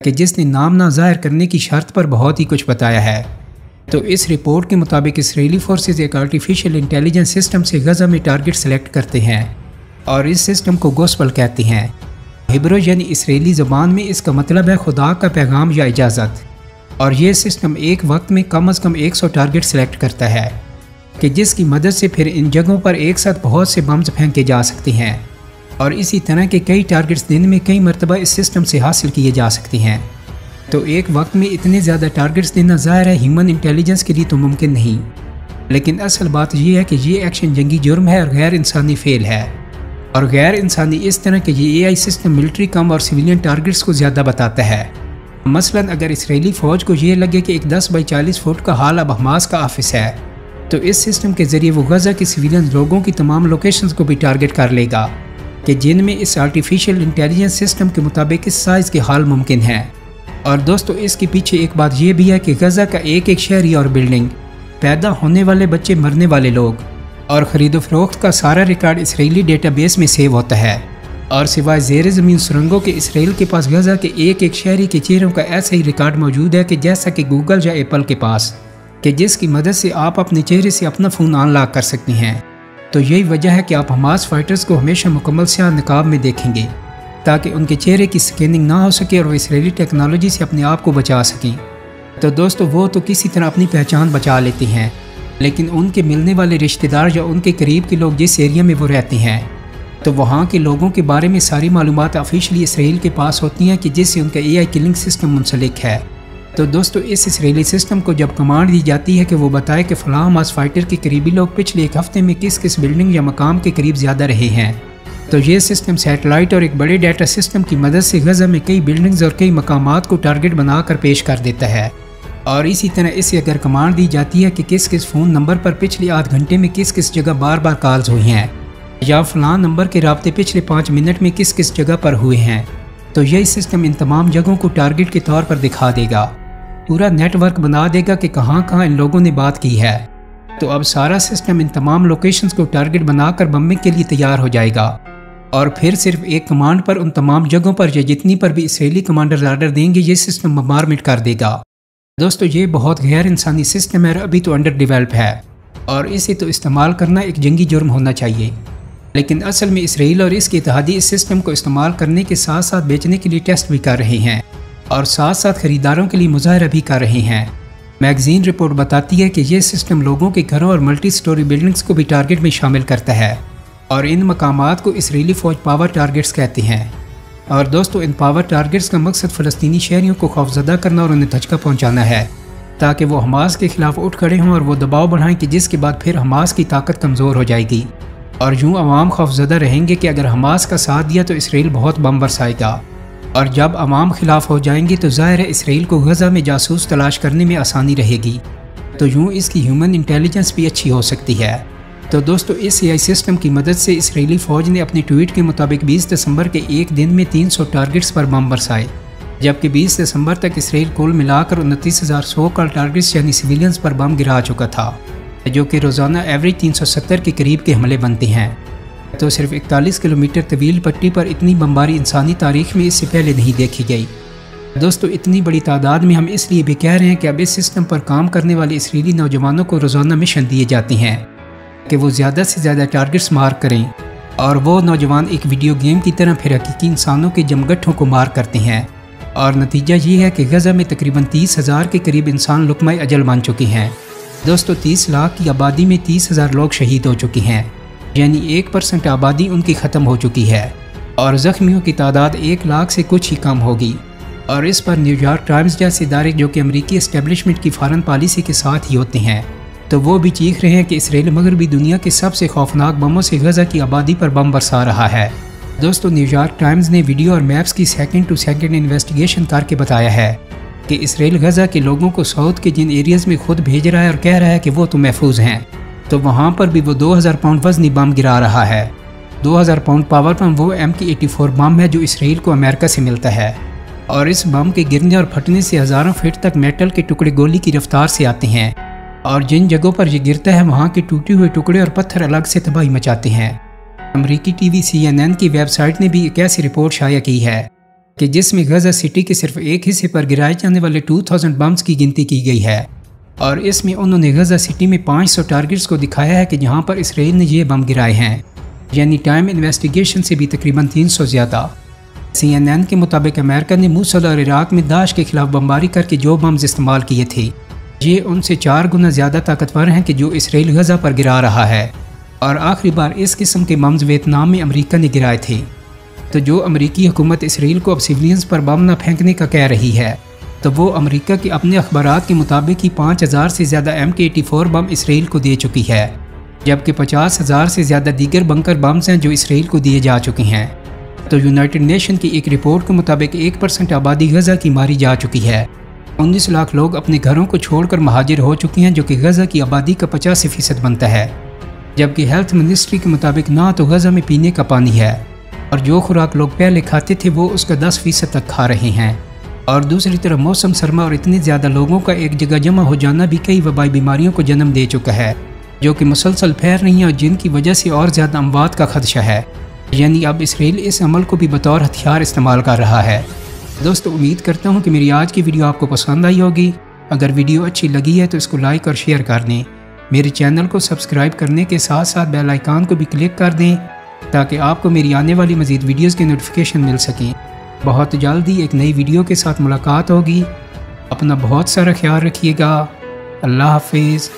کہ جس نے نام نہ ظاہر کرنے کی شرط پر بہت ہی کچھ بتایا ہے۔ تو اس رپورٹ کے مطابق اسرائیلی فورسز ایک آرٹیفیشل انٹیلیجنس سسٹم سے غزہ میں ٹارگٹ سلیکٹ کرتے ہیں اور اس سسٹم کو گوسپل کہتے ہیں۔ ہیبرو یعنی اسرائیلی زبان میں اس کا مطلب ہے خدا کا پیغام یا اجازت، اور یہ سسٹم ایک وقت میں کم از کم 100 ٹارگٹ سلیکٹ کرتا ہے کہ جس کی مدد سے پھر ان جگہوں پر ایک ساتھ بہت سے بمز پھینکے جا سکتے ہیں، اور اسی طرح کے کئی ٹارگٹس دن میں کئی مرتبہ اس سسٹم سے حاصل کیے جا سکتے ہیں۔ تو ایک وقت میں اتنے زیادہ ٹارگٹس دینا ظاہر ہے ہیومن انٹیلیجنس کے لیے تو ممکن نہیں، لیکن اصل بات یہ ہے کہ یہ ایکشن جنگی جرم ہے اور غیر انسانی فعل ہے، اور غیر انسانی اس طرح کہ یہ AI سسٹم ملٹری کم اور سویلین ٹارگٹس کو زیادہ بتاتا ہے۔ مثلا اگر اسرائیلی فوج کو یہ لگے کہ ایک 10 بائی 40 فٹ کا ہال اب حماس کا آفس ہے، تو اس سسٹم کے ذریعے وہ غزہ کے سویلین لوگوں کی تمام لوکیشنز کو بھی ٹارگٹ کر لے گا کہ جن میں اس آرٹیفیشل انٹیلیجنس سسٹم کے مطابق اس سائز کے حال ممکن ہیں۔ اور دوستو اس کے پیچھے ایک بات یہ بھی ہے کہ غزہ کا ایک ایک شہری اور بلڈنگ، پیدا ہونے والے بچے، مرنے والے لوگ اور خرید و فروخت کا سارا ریکارڈ اسرائیلی ڈیٹا بیس میں سیو ہوتا ہے، اور سوائے زیر زمین سرنگوں کے اسرائیل کے پاس غزہ کے ایک ایک شہری کے چہروں کا ایسا ہی ریکارڈ موجود ہے کہ جیسا کہ گوگل یا ایپل کے پاس، کہ جس کی مدد سے آپ اپنے چہرے سے اپنا فون آن لاک کر سکتی ہیں۔ تو یہی وجہ ہے کہ آپ حماس فائٹرز کو ہمیشہ مکمل سیاہ نقاب میں دیکھیں گے تاکہ ان کے چہرے کی سکیننگ نہ ہو سکے اور وہ اسرائیلی ٹیکنالوجی سے اپنے آپ کو بچا سکیں۔ تو دوستو وہ تو کسی طرح اپنی پہچان بچا لیتے ہیں، لیکن ان کے ملنے والے رشتہ دار یا ان کے قریب کے لوگ جس ایریا میں وہ رہتے ہیں، تو وہاں کے لوگوں کے بارے میں ساری معلومات آفیشلی اسرائیل کے پاس ہوتی ہیں کہ جس سے ان کا AI کلنگ سسٹم منسلک ہے۔ تو دوستو اس اسرائیلی سسٹم کو جب کمانڈ دی جاتی ہے کہ وہ بتائے کہ فلاں حماس فائٹر کے قریبی لوگ پچھلے ایک ہفتے میں کس کس بلڈنگ یا مقام کے قریب زیادہ رہے ہیں، تو یہ سسٹم سیٹلائٹ اور ایک بڑے ڈیٹا سسٹم کی مدد سے غزہ میں کئی بلڈنگز اور کئی مقامات کو ٹارگٹ بنا کر پیش کر دیتا ہے۔ اور اسی طرح اسے اگر کمانڈ دی جاتی ہے کہ کس کس فون نمبر پر پچھلے آدھ گھنٹے میں کس کس جگہ بار بار کالز ہوئی ہیں، یا فلاں نمبر کے رابطے پچھلے 5 منٹ میں کس کس جگہ پر ہوئے ہیں، تو یہی سسٹم ان تمام جگہوں کو ٹارگٹ کے طور پر دکھا دے گا، پورا نیٹ ورک بنا دے گا کہ کہاں کہاں ان لوگوں نے بات کی ہے۔ تو اب سارا سسٹم ان تمام لوکیشنز کو ٹارگٹ بنا کر بمبنگ کے لیے تیار ہو جائے گا، اور پھر صرف ایک کمانڈ پر ان تمام جگہوں پر یا جتنی پر بھی اسرائیلی کمانڈرز آرڈر دیں گے یہ سسٹم بمبارمنٹ کر دے گا۔ دوستو یہ بہت غیر انسانی سسٹم ہے اور ابھی تو انڈر ڈیولپ ہے، اور اسے تو استعمال کرنا ایک جنگی جرم ہونا چاہیے، لیکن اصل میں اسرائیل اور اس کے اتحادی اس سسٹم کو استعمال کرنے کے ساتھ ساتھ بیچنے کے لیے ٹیسٹ بھی کر رہے ہیں اور ساتھ ساتھ خریداروں کے لیے مظاہرہ بھی کر رہے ہیں۔ میگزین رپورٹ بتاتی ہے کہ یہ سسٹم لوگوں کے گھروں اور ملٹی سٹوری بلڈنگز کو بھی ٹارگٹ میں شامل کرتا ہے، اور ان مقامات کو اسرائیلی فوج پاور ٹارگٹس کہتے ہیں۔ اور دوستو ان پاور ٹارگٹس کا مقصد فلسطینی شہریوں کو خوفزدہ کرنا اور انہیں دھچکا پہنچانا ہے تاکہ وہ حماس کے خلاف اٹھ کھڑے ہوں اور وہ دباؤ بڑھائیں کہ جس کے بعد پھر حماس کی طاقت کمزور ہو جائے گی، اور یوں عوام خوفزدہ رہیں گے کہ اگر حماس کا ساتھ دیا تو اسرائیل بہت بم برسائے گا، اور جب عوام خلاف ہو جائیں گے تو ظاہر ہے اسرائیل کو غزہ میں جاسوس تلاش کرنے میں آسانی رہے گی، تو یوں اس کی ہیومن انٹیلیجنس بھی اچھی ہو سکتی ہے۔ تو دوستو اس AI سسٹم کی مدد سے اسرائیلی فوج نے اپنی ٹویٹ کے مطابق 20 دسمبر کے ایک دن میں 300 ٹارگٹس پر بم برسائے، جبکہ 20 دسمبر تک اسرائیل کل ملا کر 29,100 کال ٹارگٹس یعنی سویلینز پر بم گرا چکا تھا، جو کہ روزانہ ایوریج 370 کے قریب کے حملے بنتے ہیں۔ تو صرف 41 کلومیٹر طویل پٹی پر اتنی بمباری انسانی تاریخ میں اس سے پہلے نہیں دیکھی گئی۔ دوستو اتنی بڑی تعداد میں ہم اس لیے بھی کہہ رہے ہیں کہ اب اس سسٹم پر کام کرنے والے اسرائیلی نوجوانوں کو روزانہ مشن دیے جاتے ہیں کہ وہ زیادہ سے زیادہ ٹارگٹس مار کریں، اور وہ نوجوان ایک ویڈیو گیم کی طرح پھر حقیقی انسانوں کے جمگٹھوں کو مار کرتے ہیں، اور نتیجہ یہ ہے کہ غزہ میں تقریباً 30,000 کے قریب انسان لقمہ اجل بن چکے ہیں۔ دوستو 30 لاکھ کی آبادی میں 30,000 لوگ شہید ہو چکے ہیں، یعنی 1% آبادی ان کی ختم ہو چکی ہے، اور زخمیوں کی تعداد 1 لاکھ سے کچھ ہی کم ہوگی۔ اور اس پر نیو یارک ٹائمز جیسے ادارے جو کہ امریکی اسٹیبلشمنٹ کی فارن پالیسی کے ساتھ ہی ہوتے ہیں، تو وہ بھی چیخ رہے ہیں کہ اسرائیل مغربی دنیا کے سب سے خوفناک بموں سے غزہ کی آبادی پر بم برسا رہا ہے۔ دوستو نیو یارک ٹائمز نے ویڈیو اور میپس کی سیکنڈ ٹو سیکنڈ انویسٹیگیشن کر کے بتایا ہے کہ اسرائیل غزہ کے لوگوں کو ساؤتھ کے جن ایریاز میں خود بھیج رہا ہے اور کہہ رہا ہے کہ وہ تو محفوظ ہیں، تو وہاں پر بھی وہ 2000 پاؤنڈ وزنی بم گرا رہا ہے۔ 2000 پاؤنڈ پاور بم وہ MK-84 بم ہے جو اسرائیل کو امریکہ سے ملتا ہے، اور اس بم کے گرنے اور پھٹنے سے ہزاروں فٹ تک میٹل کے ٹکڑے گولی کی رفتار سے آتے ہیں، اور جن جگہوں پر یہ گرتا ہے وہاں کے ٹوٹے ہوئے ٹکڑے اور پتھر الگ سے تباہی مچاتے ہیں۔ امریکی ٹی وی CNN کی ویب سائٹ نے بھی ایک ایسی رپورٹ شائع کی ہے کہ جس میں غزہ سٹی کے صرف ایک حصے پر گرائے جانے والے 2000 بمز کی گنتی کی گئی ہے، اور اس میں انہوں نے غزہ سٹی میں 500 ٹارگٹس کو دکھایا ہے کہ جہاں پر اسرائیل نے یہ بم گرائے ہیں، یعنی ٹائم انویسٹیگیشن سے بھی تقریباً 300 زیادہ۔ CNN کے مطابق امریکہ نے موصل اور عراق میں داعش کے خلاف بمباری کر کے جو بمز استعمال کیے تھے، یہ ان سے 4 گنا زیادہ طاقتور ہیں کہ جو اسرائیل غزہ پر گرا رہا ہے، اور آخری بار اس قسم کے بمز ویتنام میں امریکہ نے گرائے تھے۔ تو جو امریکی حکومت اسرائیل کو اب سیولینز پر بم نہ پھینکنے کا کہہ رہی ہے، تو وہ امریکہ کے اپنے اخبارات کے مطابق ہی 5000 سے زیادہ MK-84 بم اسرائیل کو دے چکی ہے، جبکہ 50,000 سے زیادہ دیگر بنکر بمز ہیں جو اسرائیل کو دیے جا چکے ہیں۔ تو یونائٹڈ نیشن کی ایک رپورٹ کے مطابق 1% آبادی غزہ کی ماری جا چکی ہے۔ 19 لاکھ لوگ اپنے گھروں کو چھوڑ کر مہاجر ہو چکے ہیں، جو کہ غزہ کی آبادی کا 85% بنتا ہے، جبکہ ہیلتھ منسٹری کے مطابق نہ تو غزہ میں پینے کا پانی ہے، اور جو خوراک لوگ پہلے کھاتے تھے وہ اس کا 10% تک کھا رہے ہیں، اور دوسری طرف موسم سرما اور اتنے زیادہ لوگوں کا ایک جگہ جمع ہو جانا بھی کئی وبائی بیماریوں کو جنم دے چکا ہے، جو کہ مسلسل پھیل رہی ہیں اور جن کی وجہ سے اور زیادہ اموات کا خدشہ ہے۔ یعنی اب اسرائیل اس عمل کو بھی بطور ہتھیار استعمال کر رہا ہے۔ دوستو، امید کرتا ہوں کہ میری آج کی ویڈیو آپ کو پسند آئی ہوگی۔ اگر ویڈیو اچھی لگی ہے تو اس کو لائک اور شیئر کر دیں۔ میرے چینل کو سبسکرائب کرنے کے ساتھ ساتھ بیل آئیکن کو بھی کلک کر دیں تاکہ آپ کو میری آنے والی مزید ویڈیوز کے نوٹیفیکیشن مل سکیں۔ بہت جلدی ایک نئی ویڈیو کے ساتھ ملاقات ہوگی۔ اپنا بہت سارا خیال رکھیے گا۔ اللہ حافظ۔